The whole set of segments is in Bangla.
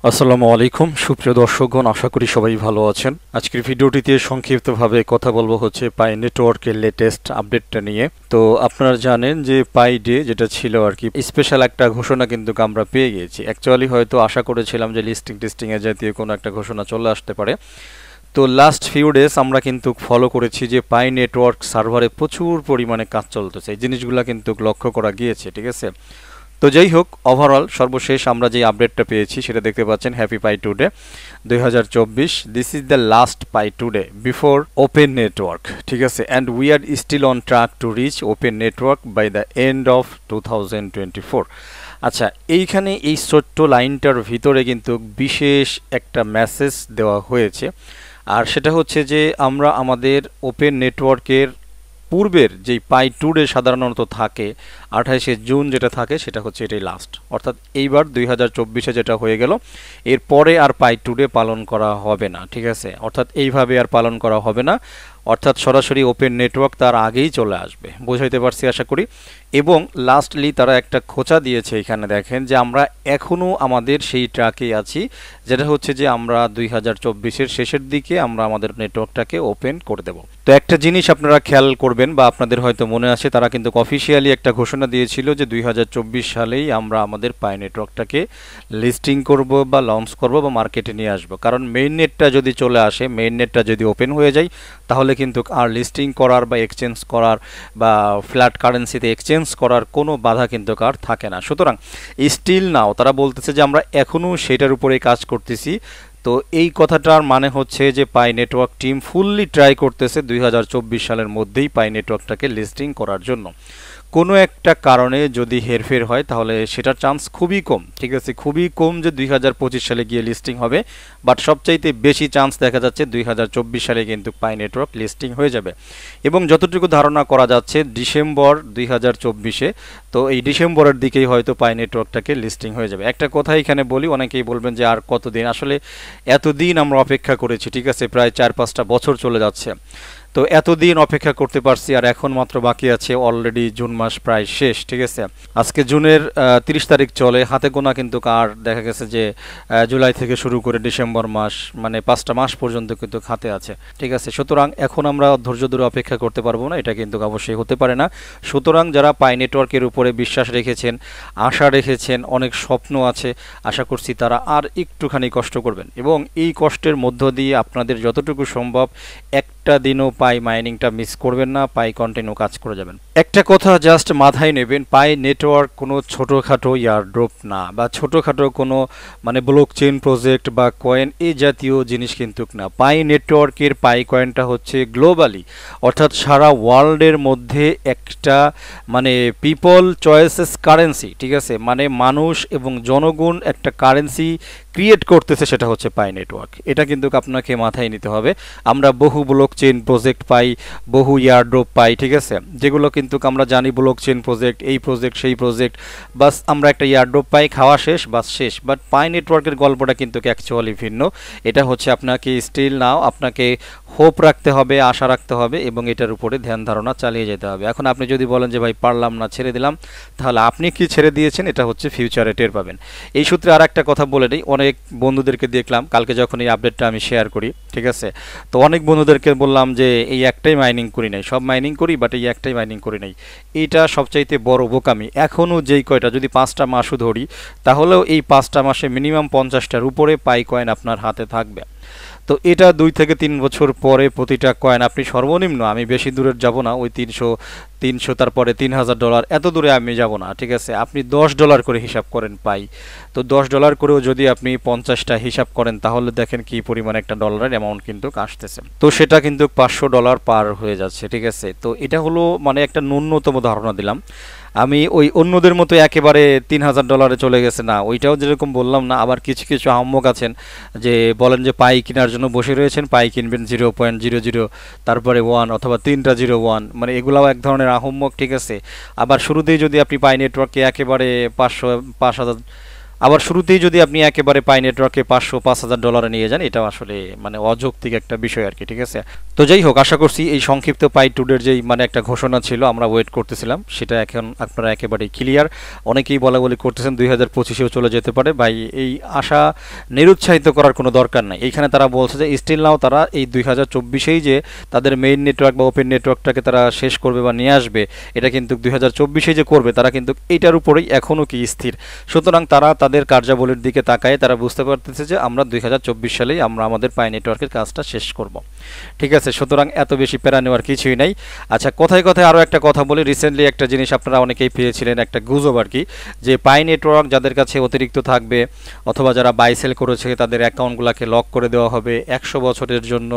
আসসালামু আলাইকুম সুপ্রিয় দর্শকগণ, আশা করি সবাই ভালো আছেন। আজকের ভিডিওটিতে সংক্ষিপ্তভাবে কথা বলবো হচ্ছে পাই নেটওয়ার্কের লেটেস্ট আপডেটটা নিয়ে। তো আপনারা জানেন যে পাই ডে যেটা ছিল আর কি, স্পেশাল একটা ঘোষণা কিন্তু আমরা পেয়ে গিয়েছি। অ্যাকচুয়ালি হয়তো আশা করেছিলাম যে লিস্টিং এর জাতীয় কোনো একটা ঘোষণা চলে আসতে পারে। তো লাস্ট ফিউ ডেজ আমরা কিন্তু ফলো করেছি যে পাই নেটওয়ার্ক সার্ভারে প্রচুর পরিমাণে কাজ চলতেছে, এই জিনিসগুলো কিন্তু লক্ষ্য করা গিয়েছে, ঠিক আছে। তো যাই হোক, ওভারঅল সর্বশেষ আমরা যে আপডেটটা পেয়েছি সেটা দেখতে পাচ্ছেন, happy Pi today 2024। This is the last Pi today before open network, ঠিক আছে। And we are still on track to reach open network by the end of 2024। আচ্ছা, এইখানে এই ছোট্ট লাইনটার ভিতরে কিন্তু বিশেষ একটা মেসেজ দেওয়া হয়েছে, আর সেটা হচ্ছে যে আমরা আমাদের ওপেন নেটওয়ার্কের পূর্বের যেই পাই টুডে সাধারণত থাকে 28শে জুন যেটা থাকে সেটা হচ্ছে এটাই লাস্ট, অর্থাৎ এইবার 2024-এ যেটা হয়ে গেল এরপরে আর পাই টুডে পালন করা হবে না, ঠিক আছে। অর্থাৎ এইভাবে আর পালন করা হবে না, অর্থাৎ সরাসরি ওপেন নেটওয়ার্ক তার আগেই চলে আসবে। বোঝাইতে পারছি আশা করি। এবং লাস্টলি তারা একটা খোঁচা দিয়েছে, এখানে দেখেন যে আমরা এখনও আমাদের সেই ট্র্যাকেই আছি, যেটা হচ্ছে যে আমরা 2024-এর শেষের দিকে আমরা আমাদের নেটওয়ার্কটাকে ওপেন করে দেব। তো একটা জিনিস আপনারা খেয়াল করবেন বা আপনাদের হয়তো মনে আছে, তারা কিন্তু অফিসিয়ালি একটা ঘোষণা দিয়েছিল যে 2024 সালেই আমরা আমাদের পাই নেটওয়ার্কটাকে লিস্টিং করব বা লঞ্চ করব বা মার্কেটে নিয়ে আসব। কারণ মেইন নেটটা যদি চলে আসে, মেইন নেটটা যদি ওপেন হয়ে যায়, তাহলে কিন্তু আর লিস্টিং করার বা এক্সচেঞ্জ করার বা ফ্ল্যাট কারেন্সিতে এক্সচেঞ্জ করার কোনো বাধা কিন্তু আর থাকে না। সুতরাং স্টিল নাও তারা বলতেছে যে আমরা এখনও সেটার উপরে কাজ করতেছি। তো এই কথাটার মানে হচ্ছে যে পাই নেটওয়ার্ক টিম ফুললি ট্রাই করতেছে 2024 সালের মধ্যেই পাই নেটওয়ার্কটাকে লিস্টিং করার জন্য। কোনো একটা কারণে যদি হেরফের হয় তাহলে সেটার চান্স খুবই কম, ঠিক আছে, খুবই কম যে 2025 সালে গিয়ে লিস্টিং হবে। বাট সবচাইতে বেশি চান্স দেখা যাচ্ছে 2024 সালে কিন্তু পাই নেটওয়ার্ক লিস্টিং হয়ে যাবে। এবং যতটুকু ধারণা করা যাচ্ছে ডিসেম্বর 2024-এ, তো এই ডিসেম্বরের দিকেই হয়তো পাই নেটওয়ার্কটাকে লিস্টিং হয়ে যাবে। একটা কথা এখানে বলি, অনেকেই বলবেন যে আর কতদিন, আসলে এতদিন আমরা অপেক্ষা করেছি, ঠিক আছে, প্রায় 4-5টা বছর চলে যাচ্ছে। তো এতদিন অপেক্ষা করতে পারছি, আর এখন মাত্র বাকি আছে অলরেডি জুন মাস প্রায় শেষ, ঠিক আছে। আজকে জুনের 30 তারিখ চলে, হাতে গোনা কিন্তু আর দেখা গেছে যে জুলাই থেকে শুরু করে ডিসেম্বর মাস, মানে 5টা মাস পর্যন্ত কিন্তু হাতে আছে, ঠিক আছে। সুতরাং এখন আমরা ধৈর্য ধরে অপেক্ষা করতে পারবো না, এটা কিন্তু অবশ্যই হতে পারে না। সুতরাং যারা পাই নেটওয়ার্কের উপরে বিশ্বাস রেখেছেন, আশা রেখেছেন, অনেক স্বপ্ন আছে, আশা করছি তারা আর একটুখানি কষ্ট করবেন এবং এই কষ্টের মধ্য দিয়ে আপনাদের যতটুকু সম্ভব একটা দিনও পাই মাইনিংটা মিস করবেন না, পাই কন্টিনিউ কাজ করে যাবেন। একটা কথা জাস্ট মাথায় নেবেন, পাই নেটওয়ার্ক কোনো ছোটোখাটো ইয়ারড্রপ না, বা ছোটোখাটো কোনো মানে ব্লক চেইন প্রজেক্ট বা কয়েন এই জাতীয় জিনিস কিন্তু না। পাই নেটওয়ার্কের পাই কয়েনটা হচ্ছে গ্লোবালি, অর্থাৎ সারা ওয়ার্ল্ডের মধ্যে একটা মানে পিপল চয়েসেস কারেন্সি, ঠিক আছে, মানে মানুষ এবং জনগণ একটা কারেন্সি ক্রিয়েট করতেছে, সেটা হচ্ছে পাই নেটওয়ার্ক। এটা কিন্তু আপনাকে মাথায় নিতে হবে। আমরা বহু ব্লক চেইন প্রজেক্ট পাই, বহু ইয়ারড্রপ পাই, ঠিক আছে, যেগুলো কিন্তু আমরা জানি ব্লক চেইন প্রজেক্ট, এই প্রজেক্ট সেই প্রজেক্ট, বাস আমরা একটা ইয়ারড্রপ পাই, খাওয়া শেষ, বাস শেষ। বাট পাই নেটওয়ার্কের গল্পটা কিন্তু অ্যাকচুয়ালি ভিন্ন। এটা হচ্ছে আপনাকে স্টিল নাও আপনাকে হোপ রাখতে হবে, আশা রাখতে হবে এবং এটার উপরে ধ্যান ধারণা চালিয়ে যেতে হবে। এখন আপনি যদি বলেন যে ভাই পারলাম না, ছেড়ে দিলাম, তাহলে আপনি কি ছেড়ে দিয়েছেন এটা হচ্ছে ফিউচারে টের পাবেন। এই সূত্রে আর একটা কথা বলে নিই, অনেক বন্ধুদেরকে দেখলাম কালকে যখন এই আপডেটটা আমি শেয়ার করি, ঠিক আছে, তো অনেক বন্ধুদেরকে বললাম যে এই একটাই মাইনিং করি নাই, সব মাইনিং করি বাট এই একটাই মাইনিং করি নাই। এইটা সবচাইতে বড় বোকামি। এখনও যেই কয়টা, যদি 5টা মাসও ধরি, তাহলেও এই 5টা মাসে মিনিমাম 50টার উপরে পাই কয়েন আপনার হাতে থাকবে। তো এটা 2 থেকে 3 বছর পরে প্রতিটা কয়েন আপনি সর্বনিম্ন, আমি বেশি দূরের যাব না, ওই 300 তারপরে $3000 এত দূরে আমি যাব না, ঠিক আছে। আপনি $10 করে হিসাব করেন পাই, তো $10 করেও যদি আপনি 50টা হিসাব করেন তাহলে দেখেন কি পরিমাণ একটা ডলারের অ্যামাউন্ট কিন্তু আসতেছে। তো সেটা কিন্তু $500 পার হয়ে যাচ্ছে, ঠিক আছে। তো এটা হলো মানে একটা ন্যূনতম ধারণা দিলাম। আমি ওই অন্যদের মতো একেবারে $3000 চলে গেছে না, ওইটাও যেরকম বললাম না। আবার কিছু কিছু আহম্মক আছেন যে বলেন যে পাই কেনার জন্য বসে রয়েছেন, পাই কিনবেন 0.00 তারপরে 1 অথবা 3টা 01, মানে এগুলাও এক ধরনের আহম্মক, ঠিক আছে। আবার শুরুতেই যদি আপনি পাই নেটওয়ার্কে একেবারে 5,000 আবার শুরুতেই যদি আপনি একেবারে পাই নেটওয়ার্কে $500-5,000 নিয়ে যান, এটাও আসলে মানে অযৌক্তিক একটা বিষয় আর কি, ঠিক আছে। তো যাই হোক, আশা করছি এই সংক্ষিপ্ত পাই টুডের যেই মানে একটা ঘোষণা ছিল আমরা ওয়েট করতেছিলাম, সেটা এখন আপনারা একেবারেই ক্লিয়ার। অনেকেই বলা বলি করতেছেন 2025-এও চলে যেতে পারে। ভাই এই আশা নিরুৎসাহিত করার কোনো দরকার নাই। এইখানে তারা বলছে যে স্টিল নাও তারা এই 2024-এই যে তাদের মেইন নেটওয়ার্ক বা ওপেন নেটওয়ার্কটাকে তারা শেষ করবে বা নিয়ে আসবে, এটা কিন্তু 2024-এই যে করবে তারা কিন্তু এইটার উপরেই এখনও কি স্থির। সুতরাং তারা তাদের কার্যাবলীর দিকে তাকায় তারা বুঝতে পারতেছে যে আমরা 2024 সালেই আমরা আমাদের পাই নেটওয়ার্কের কাজটা শেষ করব, ঠিক আছে। সুতরাং এত বেশি প্যারা নেওয়ার কিছুই নাই। আচ্ছা, কথায় কথায় আরও একটা কথা বলি। রিসেন্টলি একটা জিনিস আপনারা অনেকেই পেয়েছিলেন, একটা গুজব আর কি, যে পাই নেটওয়ার্ক যাদের কাছে অতিরিক্ত থাকবে অথবা যারা বাই সেল করেছে তাদের অ্যাকাউন্টগুলোকে লক করে দেওয়া হবে 100 বছরের জন্য।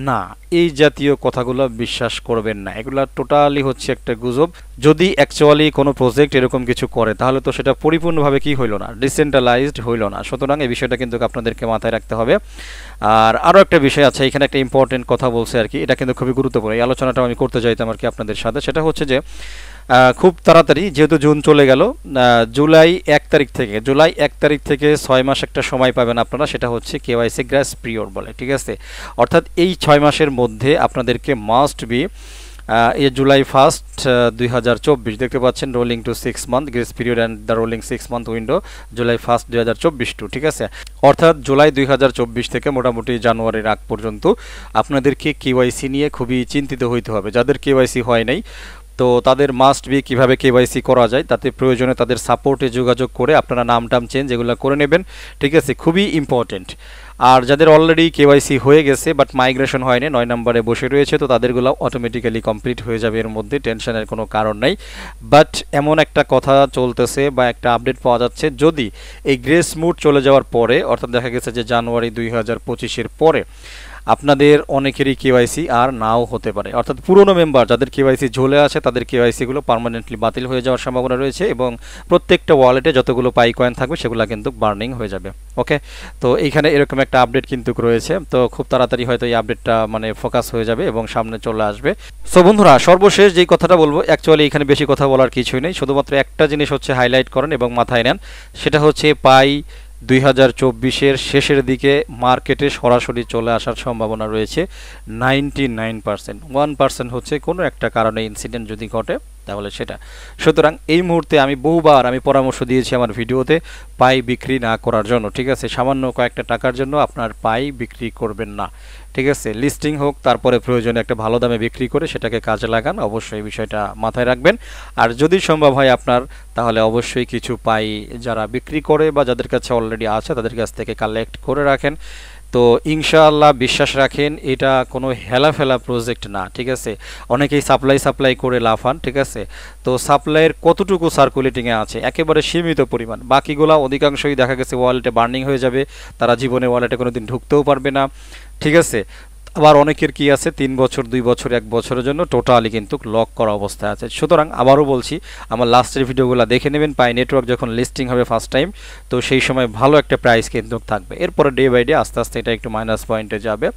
না, এই জাতীয় কথাগুলো বিশ্বাস করবেন না, এগুলো টোটালি হচ্ছে একটা গুজব। যদি অ্যাকচুয়ালি কোনো প্রজেক্ট এরকম কিছু করে তাহলে তো সেটা পরিপূর্ণভাবে কি হইল না, ডিসেন্ট্রালাইজড হইল না। সুতরাং এই বিষয়টা কিন্তু আপনাদেরকে মাথায় রাখতে হবে। আর আরও একটা বিষয় আছে, এখানে একটা ইম্পর্টেন্ট কথা বলছে আর কি, এটা কিন্তু খুবই গুরুত্বপূর্ণ। এই আলোচনাটা আমি করতে চাইতাম আর কি আপনাদের সাথে। সেটা হচ্ছে যে খুব তাড়াতাড়ি, যেহেতু জুন চলে গেল, জুলাই 1 তারিখ থেকে 6 মাস একটা সময় পাবেন আপনারা, সেটা হচ্ছে কেওয়াইসি গ্রেস পিরিয়ড বলে, ঠিক আছে। অর্থাৎ এই 6 মাসের মধ্যে আপনাদেরকে মাস্ট বি এই জুলাই 1 2024 দেখতে পাচ্ছেন rolling to 6 month grace period and the rolling 6 month window July 1 2024 to, ঠিক আছে। অর্থাৎ জুলাই 2024 থেকে মোটামুটি জানুয়ারির আগ পর্যন্ত আপনাদেরকে কেওয়াইসি নিয়ে খুবই চিন্তিত হইতে হবে। যাদের কেওয়াইসি হয় নাই তো তাদের মাস্ট বি কীভাবে কেওয়াইসি করা যায়, তাতে প্রয়োজনে তাদের সাপোর্টে যোগাযোগ করে আপনারা নাম টাম চেঞ্জ এগুলো করে নেবেন, ঠিক আছে, খুবই ইম্পর্টেন্ট। আর যাদের অলরেডি কেওয়াইসি হয়ে গেছে বাট মাইগ্রেশন হয়নি, 9 নম্বরে বসে রয়েছে, তো তাদেরগুলো অটোমেটিক্যালি কমপ্লিট হয়ে যাবে, এর মধ্যে টেনশনের কোনো কারণ নাই। বাট এমন একটা কথা চলতেছে বা একটা আপডেট পাওয়া যাচ্ছে, যদি এই গ্রেস মুড চলে যাওয়ার পরে, অর্থাৎ দেখা গেছে যে জানুয়ারি 2025-এর পরে আপনাদের অনেকেরই কেওয়াইসি আর নাও হতে পারে, অর্থাৎ পুরনো মেম্বার যাদের কেওয়াইসি ঝুলে আছে তাদের কেওয়াইসিগুলো পার্মানেন্টলি বাতিল হয়ে যাওয়ার সম্ভাবনা রয়েছে এবং প্রত্যেকটা ওয়ালেটে যতগুলো পাই কয়েন থাকবে সেগুলো কিন্তু বার্নিং হয়ে যাবে। ওকে, তো এইখানে এরকম একটা আপডেট কিন্তু রয়েছে, তো খুব তাড়াতাড়ি হয়তো এই আপডেটটা মানে ফোকাস হয়ে যাবে এবং সামনে চলে আসবে। সো বন্ধুরা, সর্বশেষ যেই কথাটা বলবো, অ্যাকচুয়ালি এখানে বেশি কথা বলার কিছুই নেই, শুধুমাত্র একটা জিনিস হচ্ছে হাইলাইট করেন এবং মাথায় নেন, সেটা হচ্ছে পাই 2024-এর শেষের দিকে মার্কেটে সরাসরি চলে আসার সম্ভাবনা রয়েছে 99%। 1% হচ্ছে কোনো একটা কারণে ইনসিডেন্ট যদি ঘটে তাহলে সেটা। সুতরাং এই মুহূর্তে আমি বহুবার পরামর্শ দিয়েছি আমার ভিডিওতে পাই বিক্রি না করার জন্য, ঠিক আছে। সামান্য কয়েকটা টাকার জন্য আপনার পাই বিক্রি করবেন না, ঠিক আছে। লিস্টিং হোক, তারপরে প্রয়োজনে একটা ভালো দামে বিক্রি করে সেটাকে কাজে লাগান, অবশ্যই বিষয়টা মাথায় রাখবেন। আর যদি সম্ভব হয় আপনার, তাহলে অবশ্যই কিছু পাই যারা বিক্রি করে বা যাদের কাছে অলরেডি আছে তাদের কাছ থেকে কালেক্ট করে রাখেন। তো ইনশাআল্লাহ বিশ্বাস রাখেন এটা কোনো হেলাফেলা প্রজেক্ট না, ঠিক আছে। অনেকেই সাপ্লাই করে লাফান, ঠিক আছে। তো সাপ্লাইয়ের কতটুকু সার্কুলেটিংয়ে আছে, একেবারে সীমিত পরিমাণ, বাকিগুলা অধিকাংশই দেখা গেছে ওয়ালেটে বার্নিং হয়ে যাবে, তারা জীবনে ওয়ালেটে কোনো দিন ঢুকতেও পারবে না, ঠিক আছে। আবার অনেকের কি আছে 3 বছর 2 বছর 1 বছরের জন্য টোটালি কিন্তু লক করা অবস্থায় আছে। সুতরাং আবারও বলছি, আমার লাস্টের ভিডিওগুলো দেখে নেবেন, পাই নেটওয়ার্ক যখন লিস্টিং হবে ফার্স্ট টাইম, তো সেই সময় ভালো একটা প্রাইস কিন্তু থাকবে। এরপরে ডে বাই ডে আস্তে আস্তে এটা একটু মাইনাস পয়েন্টে যাবে,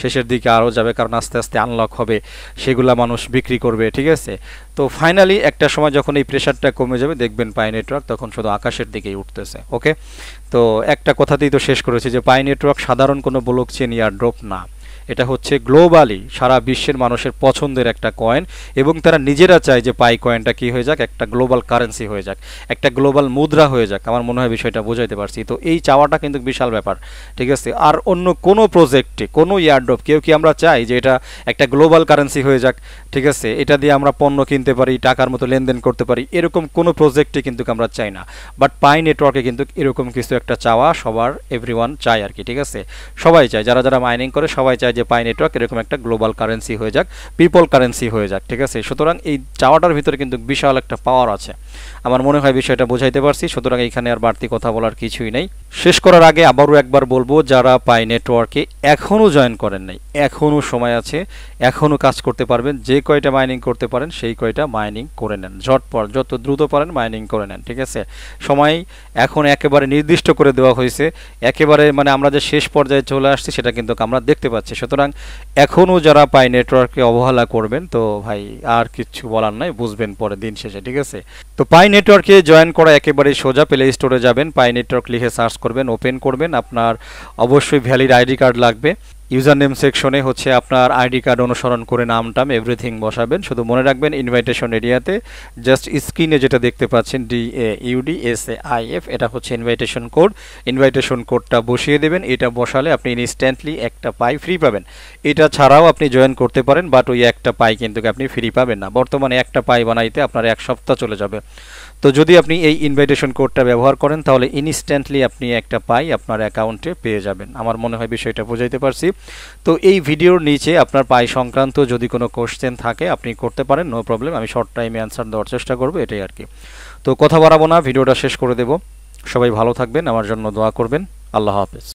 শেষের দিকে আরও যাবে, কারণ আস্তে আস্তে আনলক হবে, সেগুলা মানুষ বিক্রি করবে, ঠিক আছে। তো ফাইনালি একটা সময় যখন এই প্রেশারটা কমে যাবে দেখবেন পাই নেটওয়ার্ক তখন শুধু আকাশের দিকেই উঠতেছে। ওকে, তো একটা কথাতেই তো শেষ করেছি যে পাই নেটওয়ার্ক সাধারণ কোনো ব্লকচেন এয়ারড্রপ না, এটা হচ্ছে গ্লোবালি সারা বিশ্বের মানুষের পছন্দের একটা কয়েন এবং তারা নিজেরা চায় যে পাই কয়েনটা কি হয়ে যাক, একটা গ্লোবাল কারেন্সি হয়ে যাক, একটা গ্লোবাল মুদ্রা হয়ে যাক। আমার মনে হয় বিষয়টা বোঝাইতে পারছি। তো এই চাওয়াটা কিন্তু বিশাল ব্যাপার, ঠিক আছে। আর অন্য কোনো প্রজেক্টে কোনো ইয়ারড্রপ কেউ কি আমরা চাই যে এটা একটা গ্লোবাল কারেন্সি হয়ে যাক, ঠিক আছে, এটা দিয়ে আমরা পণ্য কিনতে পারি, টাকার মতো লেনদেন করতে পারি, এরকম কোনো প্রজেক্টে কিন্তু আমরা চাই না। বাট পাই নেটওয়ার্কে কিন্তু এরকম কিছু একটা চাওয়া সবার এভরিওয়ান চায় আর কি, ঠিক আছে। সবাই চায়, যারা যারা মাইনিং করে সবাই চায় যে পাই নেটওয়ার্ক এরকম একটা গ্লোবাল কারেন্সি হয়ে যাক, পিপল কারেন্সি হয়ে যাক, ঠিক আছে। সুতরাং এই চাওয়াটার ভিতরে কিন্তু বিশাল একটা পাওয়ার আছে, আমার মনে হয় বিষয়টা বোঝাইতে পারছি। সুতরাং এখানে আর বাড়তি কথা বলার কিছুই নেই। শেষ করার আগে আবারও একবার বলবো, যারা পাই নেটওয়ার্কে এখনও জয়েন করেন নাই, এখনও সময় আছে, এখনও কাজ করতে পারবেন। যে কয়টা মাইনিং করতে পারেন সেই কয়টা মাইনিং করে নেন, ঝটপট যত দ্রুত পারেন মাইনিং করে নেন, ঠিক আছে। সময় এখন একেবারে নির্দিষ্ট করে দেওয়া হয়েছে, একেবারে আমরা যে শেষ পর্যায়ে চলে আসছি সেটা কিন্তু আমরা দেখতে পাচ্ছি। সুতরাং এখনও যারা পাই নেটওয়ার্ককে অবহেলা করবেন তো ভাই আর কিচ্ছু বলার নাই, বুঝবেন পরে দিন শেষে, ঠিক আছে। তো পাই নেটওয়ার্কে জয়েন করা একেবারে সোজা। প্লে স্টোরে যাবেন, পাই নেটওয়ার্ক লিখে সার্চ করবেন, ওপেন করবেন। আপনার অবশ্যই ভ্যালিড আইডি কার্ড লাগবে। ইউজার নেম সেকশনে হচ্ছে আপনার আইডি কার্ড অনুসরণ করে নামটাম এভরিথিং বসাবেন। শুধু মনে রাখবেন ইনভাইটেশন এরিয়াতে জাস্ট স্ক্রিনে যেটা দেখতে পাচ্ছেন DAUDSAIF, এটা হচ্ছে ইনভাইটেশন কোড। ইনভাইটেশন কোডটা বসিয়ে দেবেন। এটা বসালে আপনি ইনস্ট্যান্টলি একটা পাই ফ্রি পাবেন। এটা ছাড়াও আপনি জয়েন করতে পারেন, বাট ওই একটা পাই কিন্তু আপনি ফ্রি পাবেন না। বর্তমানে একটা পাই বানাইতে আপনার 1 সপ্তাহ চলে যাবে। তো যদি আপনি এই ইনভাইটেশন কোডটা ব্যবহার করেন তাহলে ইনস্ট্যান্টলি আপনি একটা পাই আপনার অ্যাকাউন্টে পেয়ে যাবেন। আমার মনে হয় বিষয়টা বোঝাইতে পারছি। তো এই ভিডিওর নিচে আপনার পাই সংক্রান্ত যদি কোনো কোশ্চেন থাকে আপনি করতে পারেন, নো প্রবলেম। আমি শর্ট টাইমে অ্যান্সার দেওয়ার চেষ্টা করব, এটাই আর কি। তো কথা বাড়াবো না, ভিডিওটা শেষ করে দেব। সবাই ভালো থাকবেন, আমার জন্য দোয়া করবেন। আল্লাহ হাফেজ।